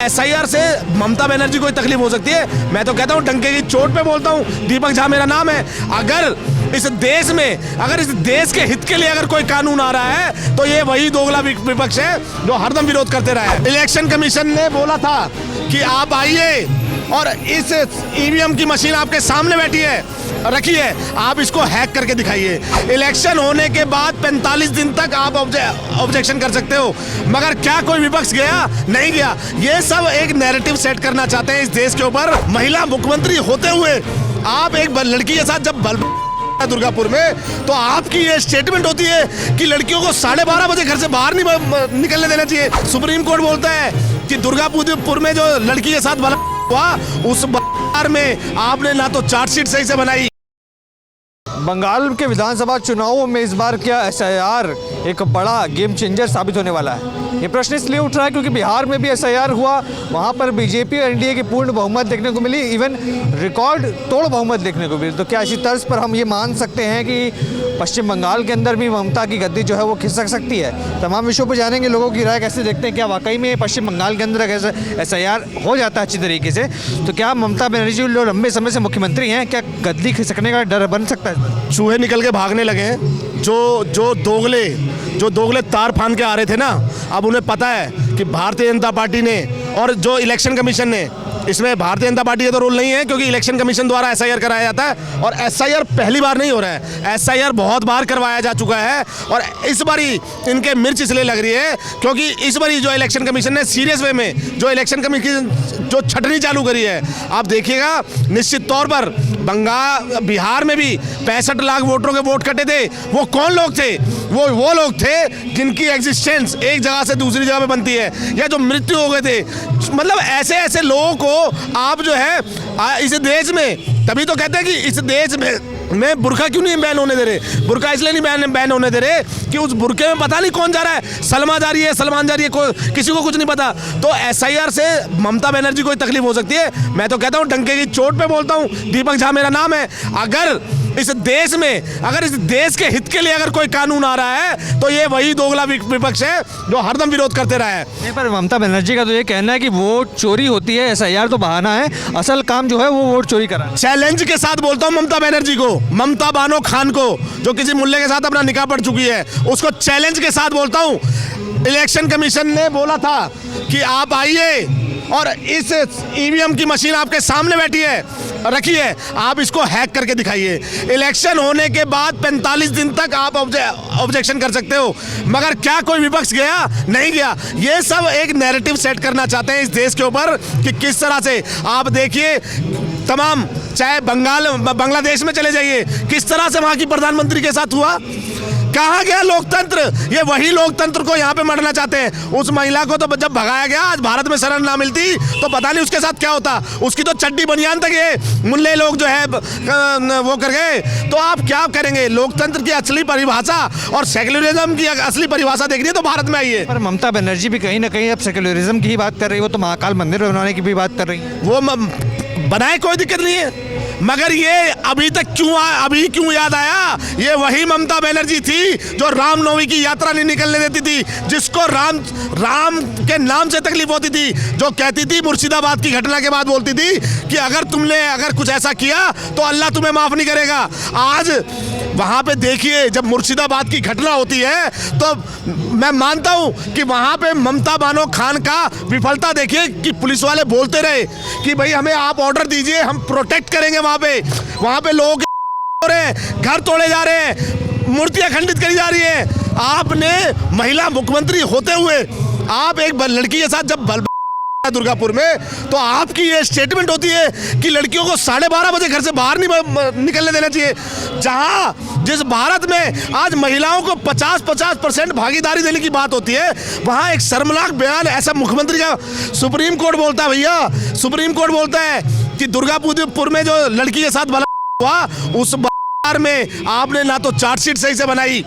SIR से ममता बनर्जी को ही तकलीफ हो सकती है। मैं तो कहता हूँ डंके की चोट पे बोलता हूँ, दीपक झा मेरा नाम है। अगर इस देश के हित के लिए अगर कोई कानून आ रहा है तो ये वही दोगला विपक्ष है जो हरदम विरोध करते रहा है। इलेक्शन कमीशन ने बोला था कि आप आइए और इस EVM की मशीन आपके सामने बैठी है, रखी है, आप इसको हैक करके दिखाइए। इलेक्शन होने के बाद 45 दिन तक आप ऑब्जेक्शन कर सकते हो, मगर क्या कोई विपक्ष गया? नहीं गया। ये सब एक नैरेटिव सेट करना चाहते हैं इस देश के ऊपर। महिला मुख्यमंत्री होते हुए आप एक लड़की के साथ जब दुर्गापुर में, तो आपकी ये स्टेटमेंट होती है कि लड़कियों को 12:30 बजे घर से बाहर नहीं निकलने देना चाहिए। सुप्रीम कोर्ट बोलता है कि दुर्गापुर में जो लड़की के साथ हुआ उस बार में आपने ना तो चार्जशीट सही से बनाई। बंगाल के विधानसभा चुनावों में इस बार क्या SIR एक बड़ा गेम चेंजर साबित होने वाला है? ये प्रश्न इसलिए उठ रहा है क्योंकि बिहार में भी SIR हुआ, वहाँ पर बीजेपी और NDA की पूर्ण बहुमत देखने को मिली, इवन रिकॉर्ड तोड़ बहुमत देखने को मिली। तो क्या इसी तर्ज पर हम ये मान सकते हैं कि पश्चिम बंगाल के अंदर भी ममता की गद्दी जो है वो खिसक सकती है? तमाम विषयों पर जानेंगे, लोगों की राय कैसे देखते हैं, क्या वाकई में पश्चिम बंगाल के अंदर अगर SIR हो जाता है अच्छी तरीके से तो क्या ममता बनर्जी जो लंबे समय से मुख्यमंत्री हैं, क्या गद्दी खिसकने का डर बन सकता है? चूहे निकल के भागने लगे हैं। जो दोगले तार फान के आ रहे थे ना, अब उन्हें पता है कि भारतीय जनता पार्टी ने और जो इलेक्शन कमीशन ने, इसमें भारतीय जनता पार्टी का तो रोल नहीं है क्योंकि इलेक्शन कमीशन द्वारा SIR कराया जाता है और SIR पहली बार नहीं हो रहा है, SIR बहुत बार करवाया जा चुका है। और इस बारी इनके मिर्च इसलिए लग रही है क्योंकि इस बारी जो इलेक्शन कमीशन ने सीरियस वे में जो इलेक्शन कमीशन जो छटनी चालू करी है, आप देखिएगा निश्चित तौर पर बिहार में भी 65 लाख वोटरों के वोट कटे थे। वो कौन लोग थे? वो लोग थे जिनकी एग्जिस्टेंस एक जगह से दूसरी जगह पे बनती है, या जो मृत्यु हो गए थे। मतलब ऐसे लोगों को आप जो है इस देश में, तभी तो कहते हैं कि इस देश में बुर्का क्यों नहीं बैन होने दे रहे। बुर्का इसलिए नहीं बैन होने दे रहे कि उस बुर्के में पता नहीं कौन जा रहा है, सलमा जा रही है, सलमान जा रही है, किसी को कुछ नहीं पता। तो SIR से ममता बनर्जी को ही तकलीफ हो सकती है। मैं तो कहता हूँ डंके की चोट पे बोलता हूँ, दीपक झा मेरा नाम है। अगर इस देश के हित के लिए अगर कोई कानून आ रहा है तो ये वही दोगला विपक्ष है जो हरदम विरोध करते रहा है। नहीं, पर ममता बनर्जी का तो ये कहना है कि वोट चोरी होती है, SIR तो बहाना है, असल काम जो है वो वोट चोरी करा। चैलेंज के साथ बोलता हूँ ममता बनर्जी को, ममता बानो खान को, जो किसी मुल्ले के साथ अपना निकाह पड़ चुकी है, उसको चैलेंज के साथ बोलता हूँ। इलेक्शन कमीशन ने बोला था कि आप आइए और इस EVM की मशीन आपके सामने बैठी है, रखी है, आप इसको हैक करके दिखाइए। इलेक्शन होने के बाद 45 दिन तक आप ऑब्जेक्शन कर सकते हो, मगर क्या कोई विपक्ष गया? नहीं गया। ये सब एक नैरेटिव सेट करना चाहते हैं इस देश के ऊपर कि किस तरह से आप देखिए, तमाम चाहे बांग्लादेश में चले जाइए, किस तरह से वहाँ की प्रधानमंत्री के साथ हुआ। कहाँ गया लोकतंत्र? ये वही लोकतंत्र को यहाँ पे मरना चाहते हैं। उस महिला को तो जब भगाया गया, आज भारत में शरण ना मिलती तो पता नहीं उसके साथ क्या होता। उसकी तो चड्डी बनियान तक ये मुल्ले लोग जो है वो कर गए। तो आप क्या करेंगे? लोकतंत्र की असली परिभाषा और सेक्युलरिज्म की असली परिभाषा देखनी है तो भारत में आइए। पर ममता बनर्जी भी कहीं ना कहीं अब सेक्युलरिज्म की ही बात कर रही है, वो तो महाकाल मंदिर बनाने की भी बात कर रही है। वो बनाए, कोई दिक्कत नहीं है, मगर ये अभी क्यों याद आया? ये वही ममता बनर्जी थी जो रामनवमी की यात्रा नहीं निकलने देती थी, जिसको राम के नाम से तकलीफ होती थी, जो कहती थी मुर्शिदाबाद की घटना के बाद बोलती थी कि अगर कुछ ऐसा किया तो अल्लाह तुम्हें माफ नहीं करेगा। आज वहाँ पे देखिए, जब मुर्शिदाबाद की घटना होती है तो मैं मानता हूँ कि वहाँ पे ममता बानो खान का विफलता देखिए कि पुलिस वाले बोलते रहे कि भाई हमें आप ऑर्डर दीजिए, हम प्रोटेक्ट करेंगे। वहाँ पे लोग हो रहे हैं, घर तोड़े जा रहे हैं, मूर्तियां खंडित करी जा रही है। आपने महिला मुख्यमंत्री होते हुए आप एक लड़की के साथ जब दुर्गापुर में, तो आपकी ये स्टेटमेंट होती है कि लड़कियों को 12:30 बजे घर से बाहर नहीं निकलने देना चाहिए। जिस भारत में आज महिलाओं को 50% भागीदारी देने की बात होती है, वहाँ एक शर्मनाक बयान ऐसा मुख्यमंत्री का। सुप्रीम कोर्ट बोलता है, भैया सुप्रीम कोर्ट बोलता है कि दुर्गापुर में जो लड़की के साथ हुआ उस बार में आपने ना तो चार्जशीट सही से बनाई,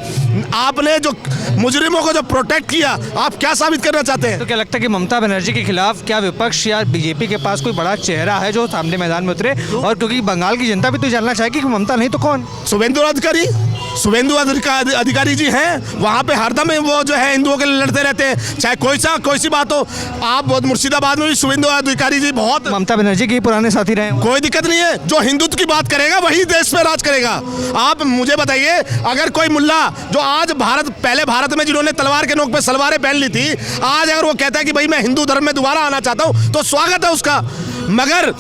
आपने जो मुजरिमों को जो प्रोटेक्ट किया, आप क्या साबित करना चाहते हैं? तो क्या लगता है कि ममता बनर्जी के खिलाफ क्या विपक्ष या बीजेपी के पास कोई बड़ा चेहरा है जो सामने मैदान में उतरे? और क्योंकि बंगाल की जनता भी तो जानना चाहेगी कि ममता नहीं तो कौन? शुभेंदु अधिकारी जी हैं वहाँ पे, हरदम वो जो है हिंदुओं के लिए लड़ते रहते हैं, चाहे कोई सी बात हो। आप मुर्शिदाबाद में भी शुभेंदु अधिकारी जी बहुत, ममता बनर्जी के ही पुराने साथी रहे हैं। कोई दिक्कत नहीं है, जो हिंदुत्व की बात करेगा वही देश पे राज करेगा। आप मुझे बताइए, अगर कोई मुल्ला जो आज पहले भारत में जिन्होंने तलवार के नोक पे सलवारें पहन ली थी, आज अगर वो कहता है कि भाई मैं हिंदू धर्म में दोबारा आना चाहता हूँ, तो स्वागत है उसका। मगर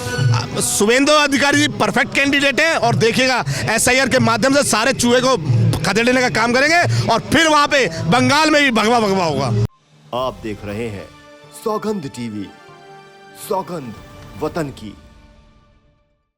शुभेंदु अधिकारी जी परफेक्ट कैंडिडेट है, और देखिएगा एसआईआर के माध्यम से सारे चूहे को खदेड़ने का काम करेंगे, और फिर वहां पे बंगाल में भी भगवा भगवा होगा। आप देख रहे हैं सौगंध टीवी, सौगंध वतन की।